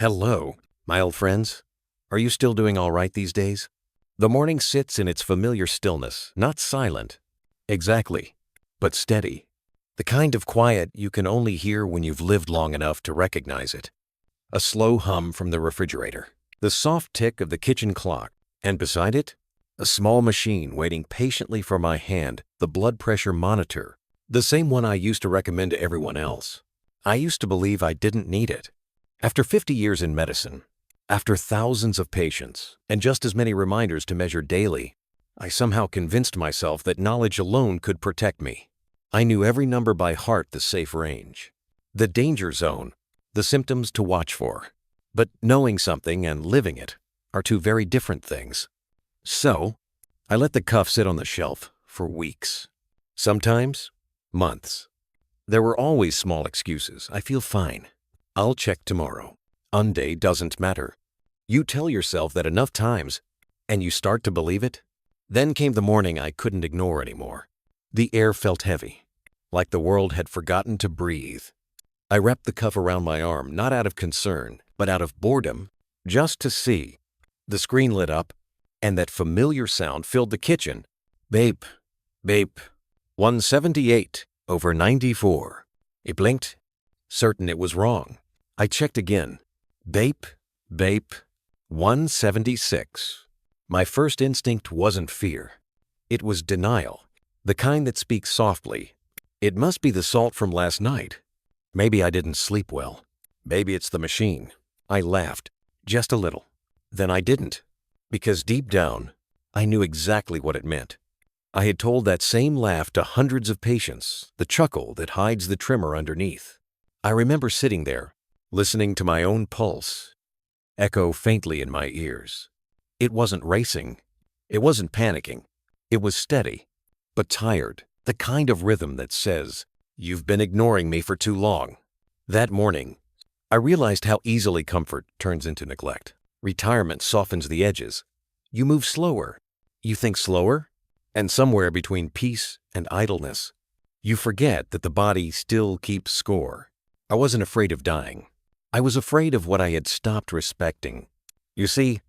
Hello, my old friends. Are you still doing all right these days? The morning sits in its familiar stillness, not silent. Exactly, but steady. The kind of quiet you can only hear when you've lived long enough to recognize it. A slow hum from the refrigerator, the soft tick of the kitchen clock, and beside it, a small machine waiting patiently for my hand, the blood pressure monitor, the same one I used to recommend to everyone else. I used to believe I didn't need it. After 50 years in medicine, after thousands of patients, and just as many reminders to measure daily, I somehow convinced myself that knowledge alone could protect me. I knew every number by heart, the safe range, the danger zone, the symptoms to watch for. But knowing something and living it are two very different things. So, I let the cuff sit on the shelf for weeks. Sometimes, months. There were always small excuses. I feel fine. I'll check tomorrow. Monday doesn't matter. You tell yourself that enough times, and you start to believe it. Then came the morning I couldn't ignore anymore. The air felt heavy, like the world had forgotten to breathe. I wrapped the cuff around my arm, not out of concern, but out of boredom, just to see. The screen lit up, and that familiar sound filled the kitchen. Beep, beep, 178 over 94. It blinked, certain it was wrong. I checked again. Beep, beep, 176. My first instinct wasn't fear. It was denial, the kind that speaks softly. It must be the salt from last night. Maybe I didn't sleep well. Maybe it's the machine. I laughed, just a little. Then I didn't, because deep down, I knew exactly what it meant. I had told that same laugh to hundreds of patients, the chuckle that hides the tremor underneath. I remember sitting there, listening to my own pulse echo faintly in my ears. It wasn't racing. It wasn't panicking. It was steady, but tired, the kind of rhythm that says, "You've been ignoring me for too long." That morning, I realized how easily comfort turns into neglect. Retirement softens the edges. You move slower. You think slower, and somewhere between peace and idleness, you forget that the body still keeps score. I wasn't afraid of dying. I was afraid of what I had stopped respecting. You see,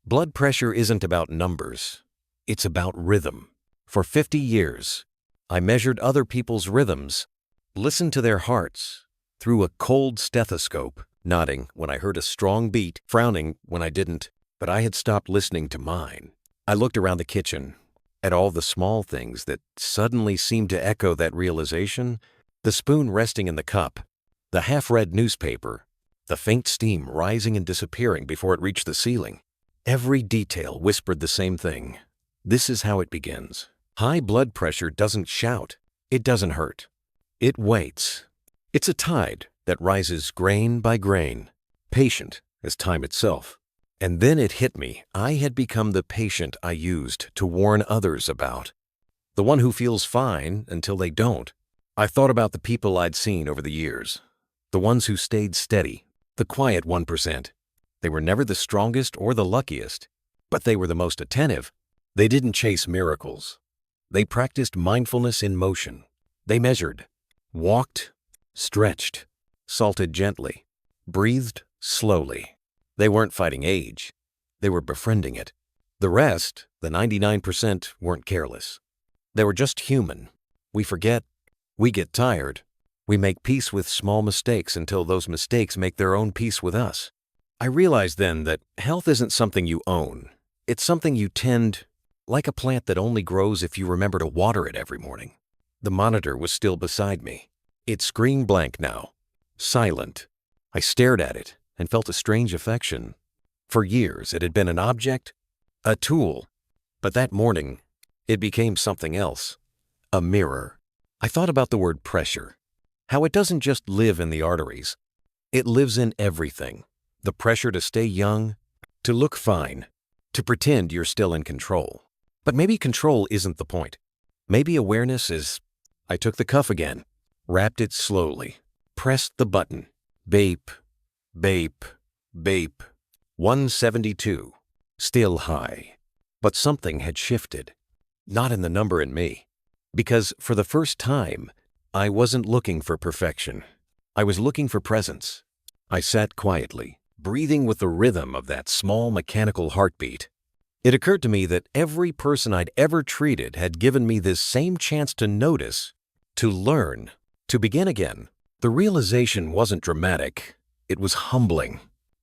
blood pressure isn't about numbers. It's about rhythm. For 50 years, I measured other people's rhythms, listened to their hearts through a cold stethoscope, nodding when I heard a strong beat, frowning when I didn't, but I had stopped listening to mine. I looked around the kitchen at all the small things that suddenly seemed to echo that realization, the spoon resting in the cup, the half-read newspaper, the faint steam rising and disappearing before it reached the ceiling. Every detail whispered the same thing. This is how it begins. High blood pressure doesn't shout. It doesn't hurt. It waits. It's a tide that rises grain by grain, patient as time itself. And then it hit me. I had become the patient I used to warn others about. The one who feels fine until they don't. I thought about the people I'd seen over the years. The ones who stayed steady. The quiet 1%. They were never the strongest or the luckiest, but they were the most attentive. They didn't chase miracles. They practiced mindfulness in motion. They measured, walked, stretched, salted gently, breathed slowly. They weren't fighting age. They were befriending it. The rest, the 99%, weren't careless. They were just human. We forget. We get tired. We make peace with small mistakes until those mistakes make their own peace with us. I realized then that health isn't something you own. It's something you tend, like a plant that only grows if you remember to water it every morning. The monitor was still beside me. Its screen blank now, silent. I stared at it and felt a strange affection. For years it had been an object, a tool. But that morning, it became something else. A mirror. I thought about the word pressure. How it doesn't just live in the arteries. It lives in everything. The pressure to stay young, to look fine, to pretend you're still in control. But maybe control isn't the point. Maybe awareness is. I took the cuff again, wrapped it slowly, pressed the button. Beep, beep, beep. 172. Still high. But something had shifted. Not in the number in me. Because for the first time, I wasn't looking for perfection. I was looking for presence. I sat quietly, breathing with the rhythm of that small mechanical heartbeat. It occurred to me that every person I'd ever treated had given me this same chance to notice, to learn, to begin again. The realization wasn't dramatic. It was humbling.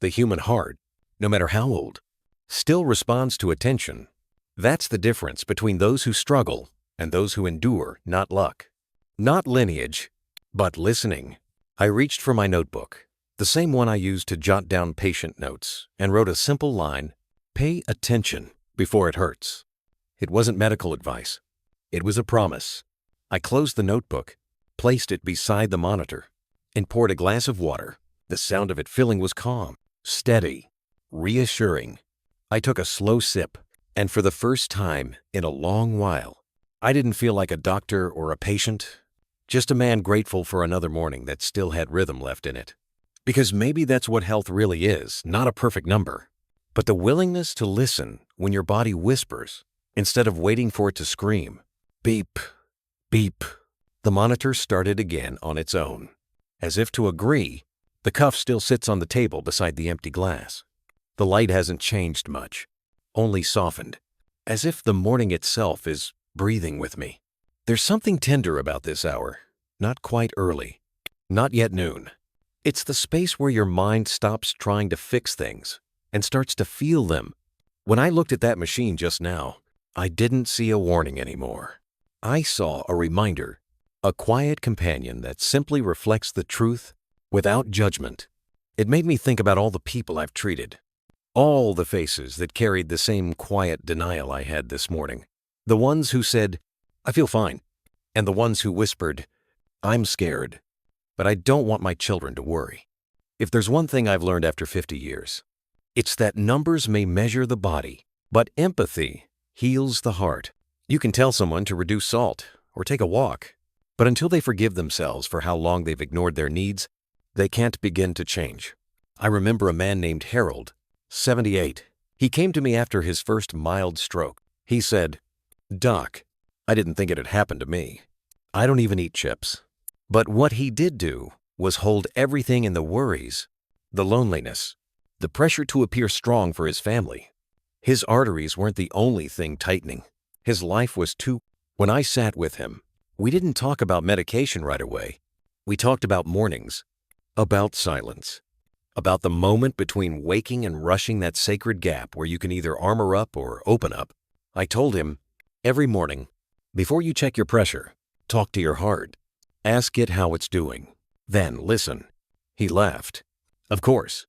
The human heart, no matter how old, still responds to attention. That's the difference between those who struggle and those who endure, not luck. Not lineage, but listening. I reached for my notebook, the same one I used to jot down patient notes, and wrote a simple line, "Pay attention before it hurts." It wasn't medical advice. It was a promise. I closed the notebook, placed it beside the monitor, and poured a glass of water. The sound of it filling was calm, steady, reassuring. I took a slow sip, and for the first time in a long while, I didn't feel like a doctor or a patient, just a man grateful for another morning that still had rhythm left in it. Because maybe that's what health really is, not a perfect number, but the willingness to listen when your body whispers instead of waiting for it to scream. Beep, beep. The monitor started again on its own. As if to agree, the cuff still sits on the table beside the empty glass. The light hasn't changed much, only softened, as if the morning itself is breathing with me. There's something tender about this hour, not quite early, not yet noon. It's the space where your mind stops trying to fix things and starts to feel them. When I looked at that machine just now, I didn't see a warning anymore. I saw a reminder, a quiet companion that simply reflects the truth without judgment. It made me think about all the people I've treated, all the faces that carried the same quiet denial I had this morning. The ones who said, "I feel fine," and the ones who whispered, "I'm scared, but I don't want my children to worry." If there's one thing I've learned after 50 years, it's that numbers may measure the body, but empathy heals the heart. You can tell someone to reduce salt or take a walk, but until they forgive themselves for how long they've ignored their needs, they can't begin to change. I remember a man named Harold, 78. He came to me after his first mild stroke. He said, "Doc, I didn't think it had happened to me. I don't even eat chips." But what he did do was hold everything in the worries, the loneliness, the pressure to appear strong for his family. His arteries weren't the only thing tightening. His life was too. When I sat with him, we didn't talk about medication right away. We talked about mornings, about silence, about the moment between waking and rushing that sacred gap where you can either armor up or open up. I told him, every morning, before you check your pressure, talk to your heart. Ask it how it's doing. Then listen. He laughed. Of course.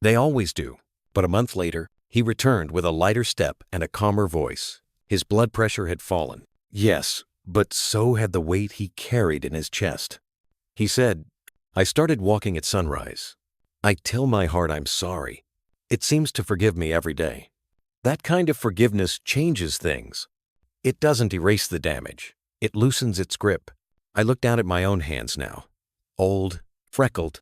They always do. But a month later, he returned with a lighter step and a calmer voice. His blood pressure had fallen. Yes, but so had the weight he carried in his chest. He said, "I started walking at sunrise. I tell my heart I'm sorry. It seems to forgive me every day." That kind of forgiveness changes things. It doesn't erase the damage. It loosens its grip. I look down at my own hands now. Old, freckled,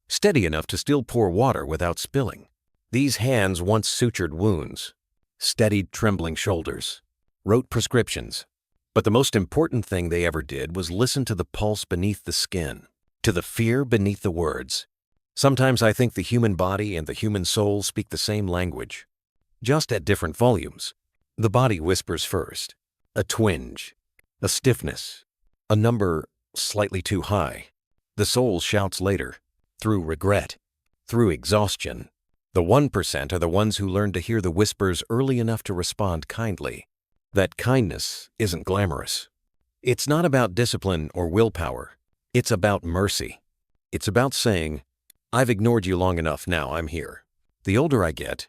steady enough to still pour water without spilling. These hands once sutured wounds, steadied trembling shoulders, wrote prescriptions. But the most important thing they ever did was listen to the pulse beneath the skin, to the fear beneath the words. Sometimes I think the human body and the human soul speak the same language, just at different volumes. The body whispers first, a twinge, a stiffness, a number slightly too high. The soul shouts later, through regret, through exhaustion. The 1% are the ones who learn to hear the whispers early enough to respond kindly. That kindness isn't glamorous. It's not about discipline or willpower. It's about mercy. It's about saying, "I've ignored you long enough, now I'm here." The older I get,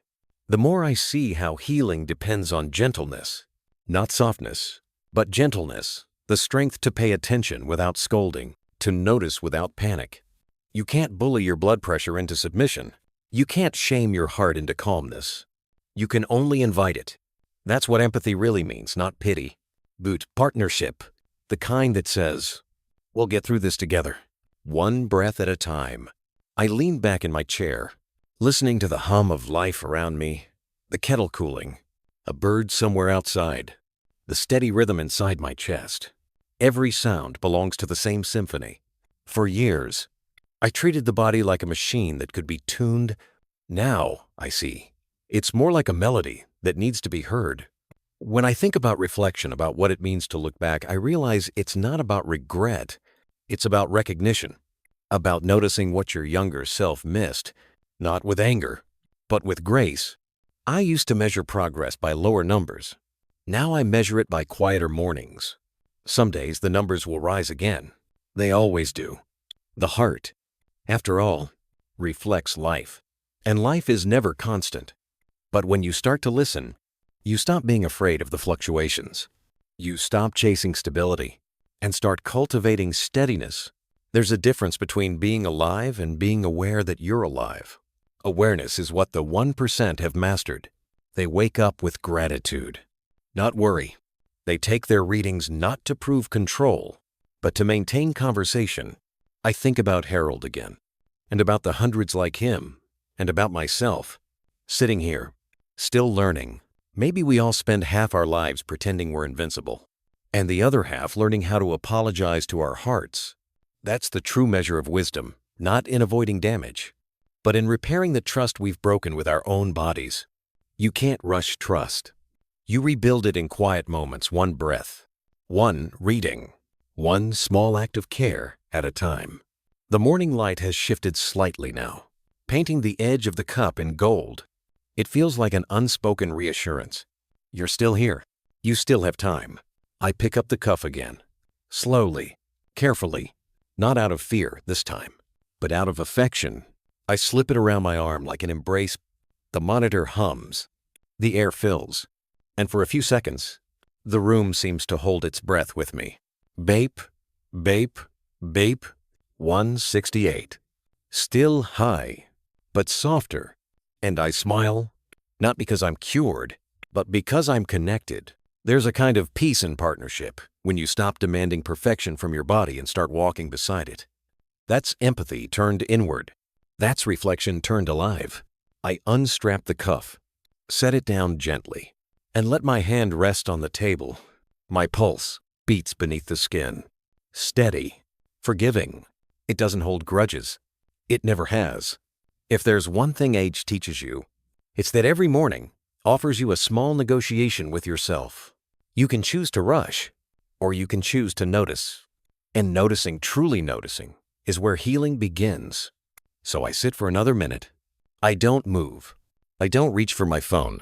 the more I see how healing depends on gentleness. Not softness, but gentleness. The strength to pay attention without scolding, to notice without panic. You can't bully your blood pressure into submission. You can't shame your heart into calmness. You can only invite it. That's what empathy really means, not pity. But partnership, the kind that says, "We'll get through this together, one breath at a time." I leaned back in my chair, listening to the hum of life around me, the kettle cooling, a bird somewhere outside, the steady rhythm inside my chest. Every sound belongs to the same symphony. For years, I treated the body like a machine that could be tuned Now, I see. It's more like a melody that needs to be heard. When I think about reflection, about what it means to look back, I realize it's not about regret. It's about recognition, about noticing what your younger self missed, not with anger, but with grace. I used to measure progress by lower numbers. Now I measure it by quieter mornings. Some days the numbers will rise again. They always do. The heart, after all, reflects life. And life is never constant. But when you start to listen, you stop being afraid of the fluctuations. You stop chasing stability and start cultivating steadiness. There's a difference between being alive and being aware that you're alive. Awareness is what the 1% have mastered. They wake up with gratitude, not worry. They take their readings not to prove control, but to maintain conversation. I think about Harold again, and about the hundreds like him, and about myself, sitting here, still learning. Maybe we all spend half our lives pretending we're invincible, and the other half learning how to apologize to our hearts. That's the true measure of wisdom, not in avoiding damage, but in repairing the trust we've broken with our own bodies. You can't rush trust. You rebuild it in quiet moments, one breath, one reading, one small act of care at a time. The morning light has shifted slightly now, painting the edge of the cup in gold. It feels like an unspoken reassurance. You're still here. You still have time. I pick up the cup again, slowly, carefully, not out of fear this time, but out of affection. I slip it around my arm like an embrace. The monitor hums. The air fills. And for a few seconds, the room seems to hold its breath with me. Bape, bape, bape, 168. Still high, but softer. And I smile, not because I'm cured, but because I'm connected. There's a kind of peace in partnership when you stop demanding perfection from your body and start walking beside it. That's empathy turned inward. That's reflection turned alive. I unstrap the cuff, set it down gently, and let my hand rest on the table. My pulse beats beneath the skin. Steady, forgiving. It doesn't hold grudges. It never has. If there's one thing age teaches you, it's that every morning offers you a small negotiation with yourself. You can choose to rush, or you can choose to notice. And noticing, truly noticing, is where healing begins. So I sit for another minute. I don't move. I don't reach for my phone.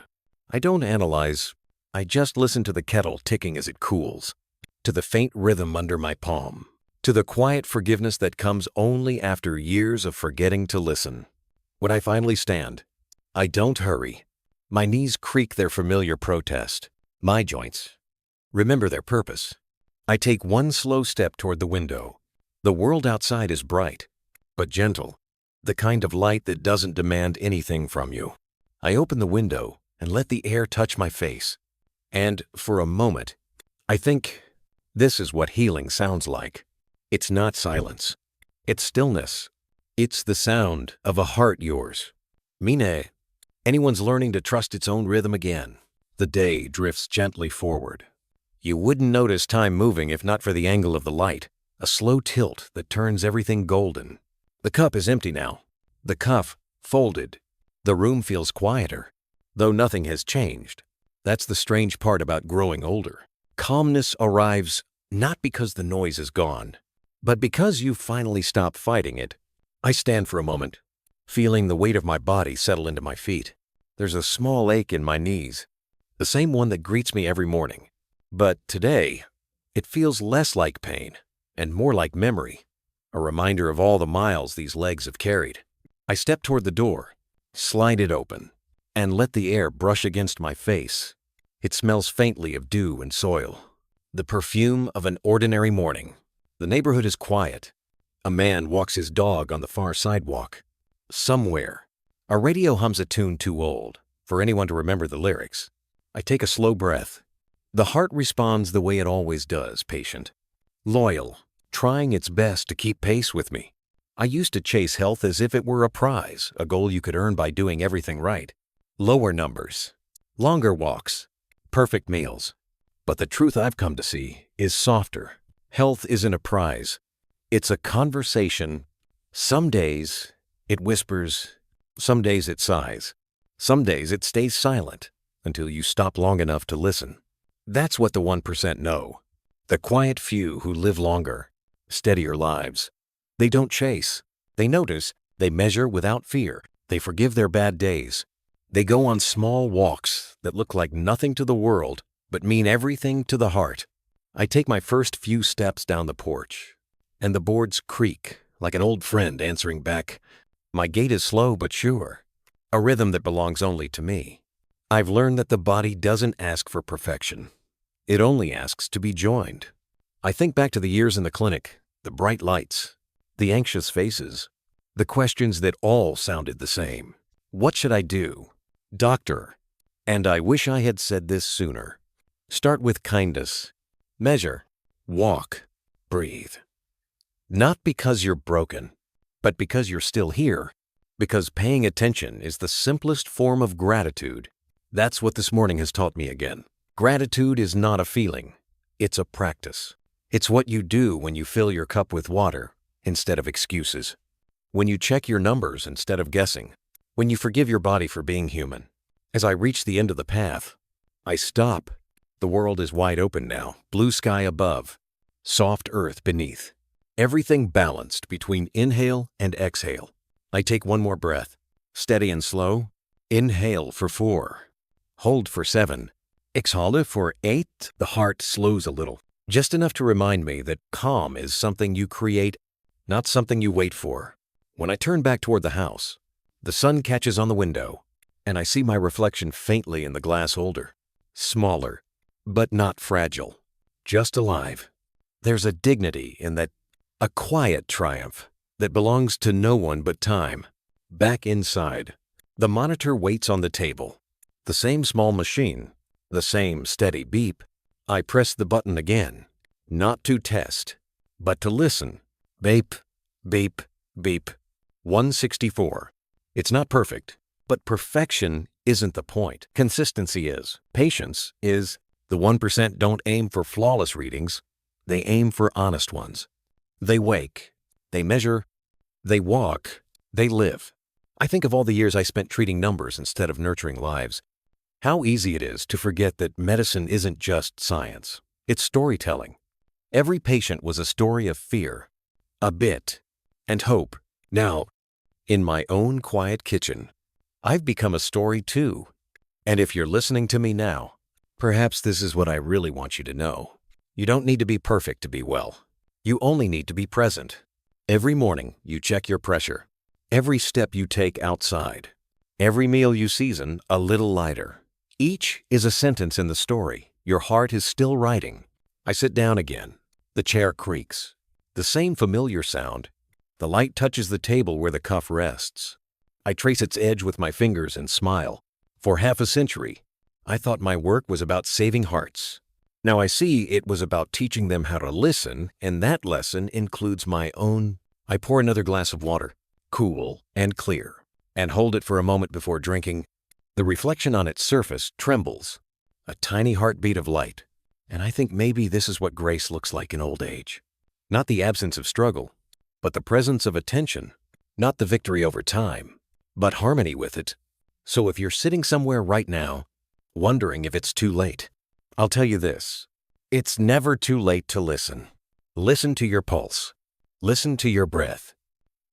I don't analyze. I just listen to the kettle ticking as it cools, to the faint rhythm under my palm, to the quiet forgiveness that comes only after years of forgetting to listen. When I finally stand, I don't hurry. My knees creak their familiar protest. My joints remember their purpose. I take one slow step toward the window. The world outside is bright, but gentle, the kind of light that doesn't demand anything from you. I open the window and let the air touch my face. And for a moment, I think this is what healing sounds like. It's not silence. It's stillness. It's the sound of a heart yours. Mine. Anyone's learning to trust its own rhythm again. The day drifts gently forward. You wouldn't notice time moving if not for the angle of the light, a slow tilt that turns everything golden. The cup is empty now. The cuff folded. The room feels quieter, though nothing has changed. That's the strange part about growing older. Calmness arrives not because the noise is gone, but because you finally stop fighting it. I stand for a moment, feeling the weight of my body settle into my feet. There's a small ache in my knees, the same one that greets me every morning. But today, it feels less like pain and more like memory, a reminder of all the miles these legs have carried. I step toward the door, slide it open, and let the air brush against my face. It smells faintly of dew and soil, the perfume of an ordinary morning. The neighborhood is quiet. A man walks his dog on the far sidewalk. Somewhere, a radio hums a tune too old for anyone to remember the lyrics. I take a slow breath. The heart responds the way it always does, patient, loyal, trying its best to keep pace with me. I used to chase health as if it were a prize, a goal you could earn by doing everything right. Lower numbers, longer walks, perfect meals. But the truth I've come to see is softer. Health isn't a prize. It's a conversation. Some days, it whispers, Some days it sighs. Some days it stays silent until you stop long enough to listen. That's what the 1% know. The quiet few who live longer, steadier lives. They don't chase. They notice. They measure without fear. They forgive their bad days. They go on small walks that look like nothing to the world, but mean everything to the heart. I take my first few steps down the porch, and the boards creak like an old friend answering back. My gait is slow but sure, a rhythm that belongs only to me. I've learned that the body doesn't ask for perfection. It only asks to be joined. I think back to the years in the clinic, the bright lights, the anxious faces, the questions that all sounded the same. What should I do? Doctor. And I wish I had said this sooner. Start with kindness. Measure. Walk. Breathe. Not because you're broken, but because you're still here. Because paying attention is the simplest form of gratitude. That's what this morning has taught me again. Gratitude is not a feeling. It's a practice. It's what you do when you fill your cup with water instead of excuses. When you check your numbers instead of guessing. When you forgive your body for being human. As I reach the end of the path, I stop. The world is wide open now, blue sky above, soft earth beneath. Everything balanced between inhale and exhale. I take one more breath, steady and slow. Inhale for 4, hold for 7, exhale for 8. The heart slows a little, just enough to remind me that calm is something you create, not something you wait for. When I turn back toward the house, the sun catches on the window, and I see my reflection faintly in the glass holder. Smaller, but not fragile, just alive. There's a dignity in that, a quiet triumph that belongs to no one but time. Back inside, the monitor waits on the table. The same small machine, the same steady beep. I press the button again, not to test, but to listen. Beep, beep, beep. 164. It's not perfect, but perfection isn't the point. Consistency is. Patience is. The 1% don't aim for flawless readings. They aim for honest ones. They wake. They measure. They walk. They live. I think of all the years I spent treating numbers instead of nurturing lives. How easy it is to forget that medicine isn't just science. It's storytelling. Every patient was a story of fear, a bit, and hope. Now, in my own quiet kitchen, I've become a story too. And if you're listening to me now, perhaps this is what I really want you to know. You don't need to be perfect to be well. You only need to be present. Every morning, you check your pressure. Every step you take outside. Every meal you season a little lighter. Each is a sentence in the story your heart is still writing. I sit down again. The chair creaks. The same familiar sound. The light touches the table where the cuff rests. I trace its edge with my fingers and smile. For half a century, I thought my work was about saving hearts. Now I see it was about teaching them how to listen, and that lesson includes my own. I pour another glass of water, cool and clear, and hold it for a moment before drinking. The reflection on its surface trembles, a tiny heartbeat of light. And I think maybe this is what grace looks like in old age. Not the absence of struggle, but the presence of attention. Not the victory over time, but harmony with it. So if you're sitting somewhere right now, wondering if it's too late, I'll tell you this. It's never too late to listen. Listen to your pulse. Listen to your breath.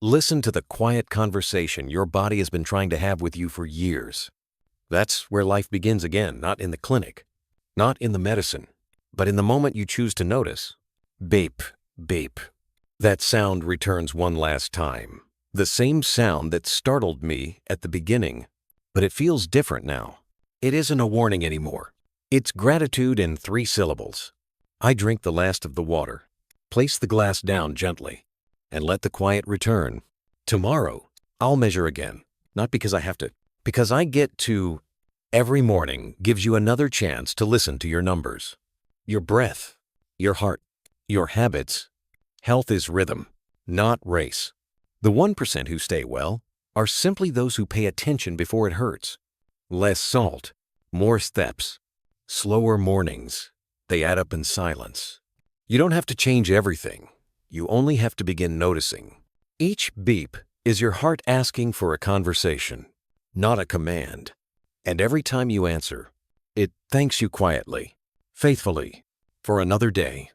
Listen to the quiet conversation your body has been trying to have with you for years. That's where life begins again, not in the clinic, not in the medicine, but in the moment you choose to notice. Beep, beep. That sound returns one last time. The same sound that startled me at the beginning, but it feels different now. It isn't a warning anymore. It's gratitude in 3 syllables. I drink the last of the water, place the glass down gently, and let the quiet return. Tomorrow, I'll measure again, not because I have to, because I get to. Every morning gives you another chance to listen to your numbers, your breath, your heart, your habits. Health is rhythm, not race. The 1% who stay well are simply those who pay attention before it hurts. Less salt, more steps, slower mornings. They add up in silence. You don't have to change everything. You only have to begin noticing. Each beep Is your heart asking for a conversation, not a command? And every time you answer, it thanks you quietly, faithfully, for another day.